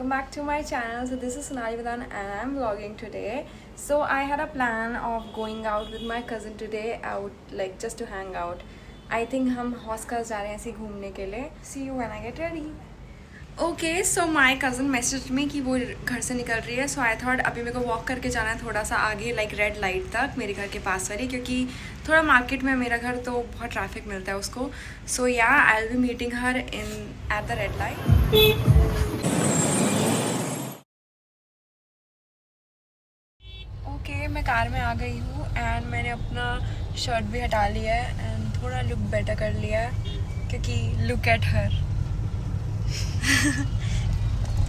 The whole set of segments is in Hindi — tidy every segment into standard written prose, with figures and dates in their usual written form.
welcome back to my channel. So this is Sonali Vadan and I'm vlogging today. So I had a plan of going out with my cousin today, out like just to hang out. I think हम हॉस्कर्स जा रहे हैं ऐसे घूमने के लिए. See you when I get ready. Okay, so my cousin messaged me कि वो घर से निकल रही है. So I thought अभी मेरे को वॉक करके जाना है थोड़ा सा आगे like रेड लाइट तक मेरे घर के पास वाली, क्योंकि थोड़ा मार्केट में मेरा घर तो बहुत ट्रैफिक मिलता है उसको. So yeah, I'll be meeting her at the red light. Okay, मैं कार में आ गई हूँ एंड मैंने अपना शर्ट भी हटा लिया है एंड थोड़ा लुक बेटर कर लिया है क्योंकि लुक एट हर.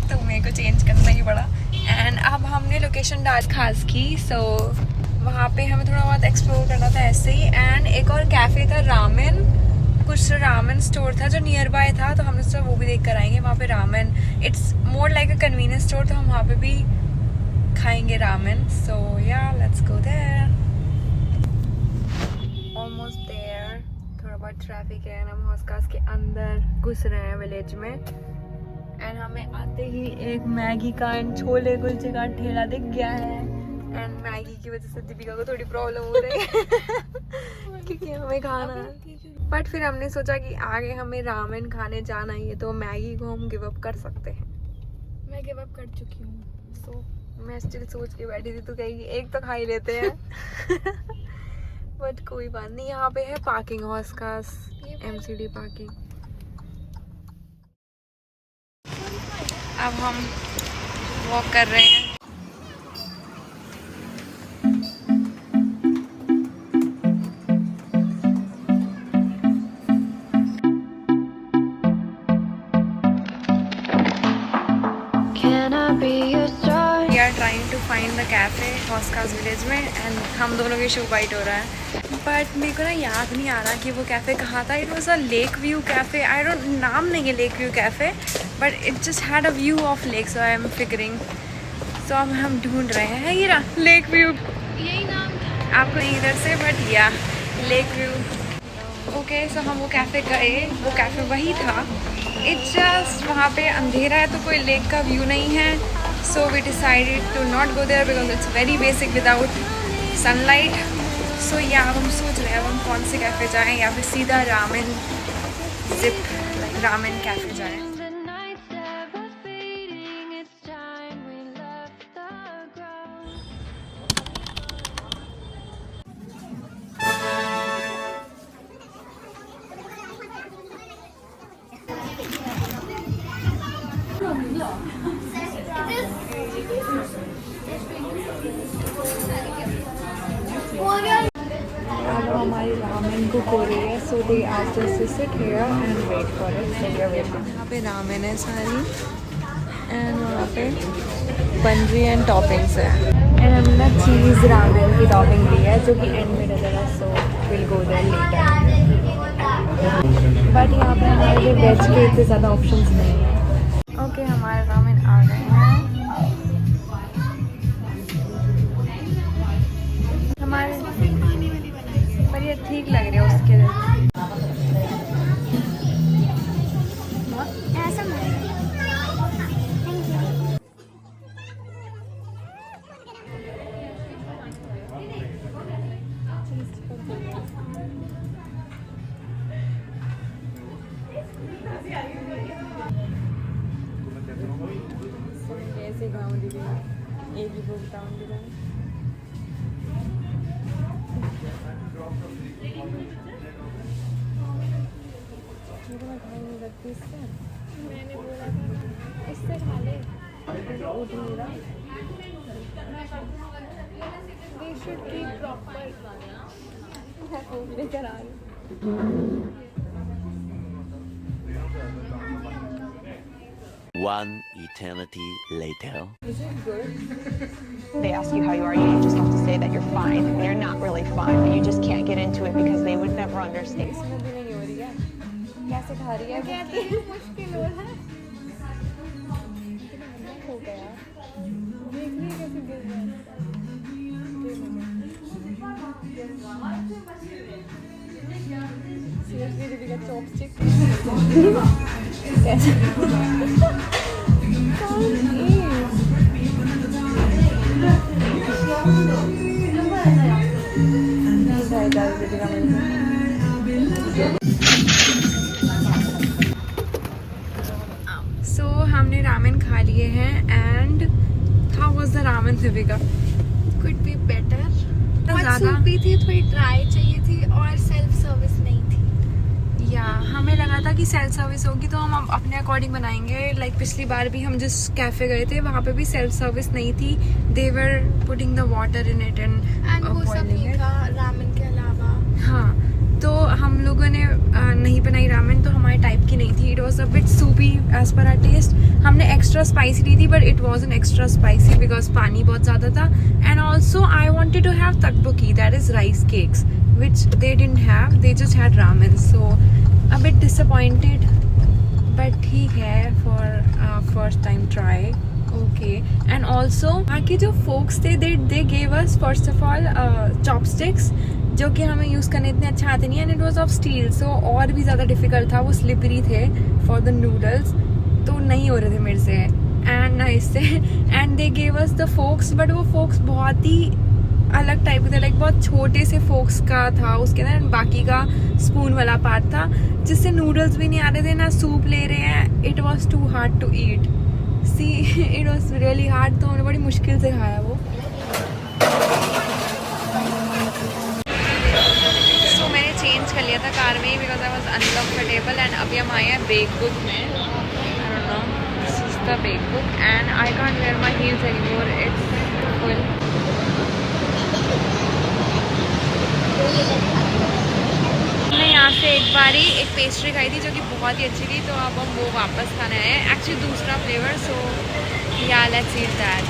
तो मेरे को चेंज करना ही पड़ा. एंड अब हमने लोकेशन डाल खास की. सो वहाँ पे हमें थोड़ा बहुत एक्सप्लोर करना था ऐसे ही. एंड एक और कैफ़े था रामेन, कुछ रामेन स्टोर था जो नियर बाय था, तो हमने सोचा वो भी देख कर आएंगे. वहाँ पे ramen, it's more like a convenience store, तो हम वहाँ पे भी खाएंगे ramen. So yeah let's go there. Almost there. थोड़ा बहुत ट्रैफिक है. हम हॉस्कास के अंदर घुस रहे हैं विलेज में. एंड हमें आते ही एक मैगी का एंड छोले कुलचे का ठेला दिख गया है. एंड मैगी की वजह से दीपिका को थोड़ी प्रॉब्लम हो रही है क्योंकि हमें खाना है. बट फिर हमने सोचा कि आगे हमें रामेन खाने जाना ही है, तो मैगी को हम गिव अप कर सकते हैं. मैं गिव अप कर चुकी हूँ. सो मैं स्टिल सोच के बैठी थी, तो कहेगी एक तो खा ही लेते हैं. बट कोई बात नहीं. यहाँ पे है पार्किंग, हॉस्कास MCD पार्किंग. अब हम वॉक कर रहे हैं. We are trying to find the cafe हॉस्कास विलेज में एंड हम दोनों की शू बाइट हो रहा है. बट मेरे को ना याद नहीं आ रहा कि वो कैफ़े कहाँ था. It was a lake view cafe. I don't, नाम नहीं है lake view cafe, but it just had a view of lake. So I am figuring. So अब हम ढूंढ रहे हैं. है हीरा लेक व्यू, यही नाम था आपको नहीं इधर से, बट या लेक व्यू. ओके, सो हम वो कैफ़े गए. वो कैफ़े वही था. इट्स जस्ट वहाँ पे अंधेरा है तो कोई लेक का व्यू नहीं है. So we decided to not go there because it's very basic without sunlight. So yeah, अब हम सोच रहे हैं अब हम कौन से कैफ़े जाएं या फिर सीधा रामेन जिप रामेन कैफ़े जाएं. अब हमारी रामेन कुक हो रही है. So they asked us to sit here and wait for it. So we are waiting. यहाँ पे रामेन है सारी एंड वहाँ पे बंजी एंड टॉपिंग्स है. एंड हमने ना चीज़ रामेन की टॉपिंग ली है जो कि एंड में डलेगा. So will go there later. But यहाँ पे हमारे लिए वेज के इतने ज़्यादा ऑप्शंस नहीं है. ओके, हमारे रामेन आ गए हैं. हमारे पर ये ठीक लग रही है उसके लिए. कैसे गाँव दी गई एक ही भुगतान दी गई. मैं खाई नहीं लगती इससे. मैंने बोला था इससे खा ले. उठ नहीं रहा. They should keep proper. मैं लेकर आ रही. One eternity later. Is it good? They ask you how you are, you just have to say that you're fine when you're not really fine, but you just can't get into it because they would never understand. इसमें भी नहीं हो रही है. कैसे खा रही है? कहती है मुश्किल हो रहा है. हो गया. देख रही है कैसे गिर रहा है. सीरियसली दीपिका चॉपस्टिक कैसे सो हमने रामेन खा लिए हैं and how was the ramen Deepika? Could be better. बहुत ज़्यादा सूपी थी, थोड़ी ड्राई चाहिए थी और सेल्फ सर्विस नहीं थी। या हमें लगा था कि सेल्फ सर्विस होगी तो हम अपने अकॉर्डिंग बनाएंगे। लाइक पिछली बार भी हम जिस कैफे गए थे वहाँ पे भी सेल्फ सर्विस नहीं थी। They were putting the water in it and वो सब boiling नहीं it. था रामेन के अलावा। हाँ, तो हम लोगों ने नहीं बनाई रामेन, तो हमारे टाइप की नहीं थी। It was a bit soupy as per our taste. हमने एक्स्ट्रा स्पाइसी ली थी but it was an extra spicy because पानी बहुत ज़्यादा था। And also I wanted to have tteokbokki, that is rice cakes which they didn't have, they just had ramen. So a bit disappointed but ठीक है for first time try. Okay, and also बाकी जो फोक्स थे they gave us first of all chopsticks जो कि हमें यूज़ करने इतने अच्छा आते नहीं, and it was of steel, so और भी ज़्यादा डिफिकल्ट था। वो स्लिपरी थे फॉर द नूडल्स, तो नहीं हो रहे थे मेरे से एंड नाइस से। And they gave us the folks, but वो फोक्स बहुत ही अलग टाइप के थे। लाइक बहुत छोटे से फोक्स का था उसके अंदर, बाकी का स्पून वाला पार्ट था जिससे नूडल्स भी नहीं आ रहे थे ना सूप ले रहे हैं। It was too hard to eat, see it was really hard. तो हमने बड़ी मुश्किल से खाया वो। सो मैंने चेंज कर लिया था कार में ही because I was uncomfortable. And अभी हम आए हैं बेक बुक में। I don't know, this is the bake book and I can't wear my heels anymore, it's full. हमने यहाँ से एक बार ही एक पेस्ट्री खाई थी जो कि बहुत ही अच्छी थी, तो अब हम वो वापस खाने आए हैं। एक्चुअली दूसरा flavour, so yeah let's eat that.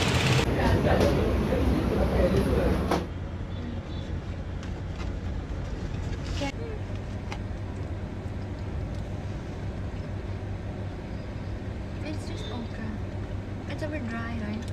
It's just okay. It's a bit dry, right?